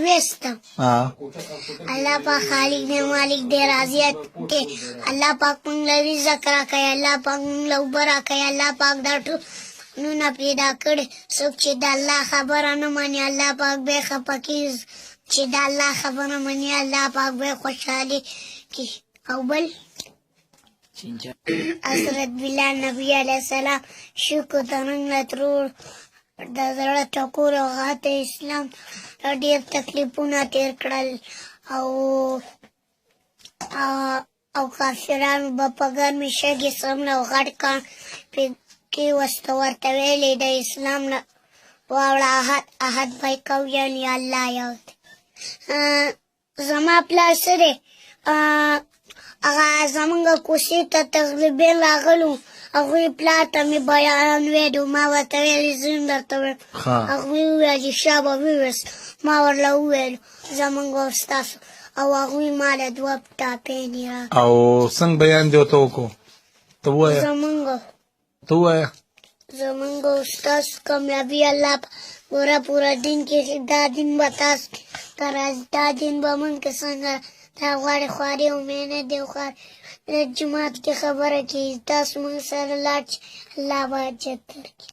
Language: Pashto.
ویستم الله پاک خالق دی مالک دی رازیت دی الله پاک مونږ له رزق راکوي الله پاک مونږ له اوبه راکوي الله پاک دا ټول نونه پیدا کړي څوک چې د الله خبره نه مني الله پاک به یې خفه کېږي چې د الله خبره مني الله پاک به یې خوشحالي کړي او بل حضرت بلال نبی علیه السلام شکر ترنګ له ترور د زړه ټکور او غاته اسلام ډېر تکلیفونه تېر کړل او کافرانو به په ګرمې شګې څمله او غټ کاڼ کې ورته ویلې د اسلام نه واوړه احد به کوو یعنې الله یو دی زما پلار څه دی هغه زمونږ کوڅې ته تقریبا راغلو هغوی پلار ته مې بیان ویلو ما ورته ویلې زه هم درته ویم هغوی وویل چې شابه وویست ما ورله وویلو زمونږ او ستاسو او هغوی ما له 2 ټاپېنې راکړې او څنګه بیان دې ورته وکړو ته ووایه ته ووایه زمونږ او ستاسو کامیابي الله پوره دین کې دا دین به تاسو ته راځي دا دین به مونږ کې څنګه دا غواړي خواري او محنت دی خواري د جومات کې خبره کوي تاسو مونږ سره لاړ چې الله به اجر درکړي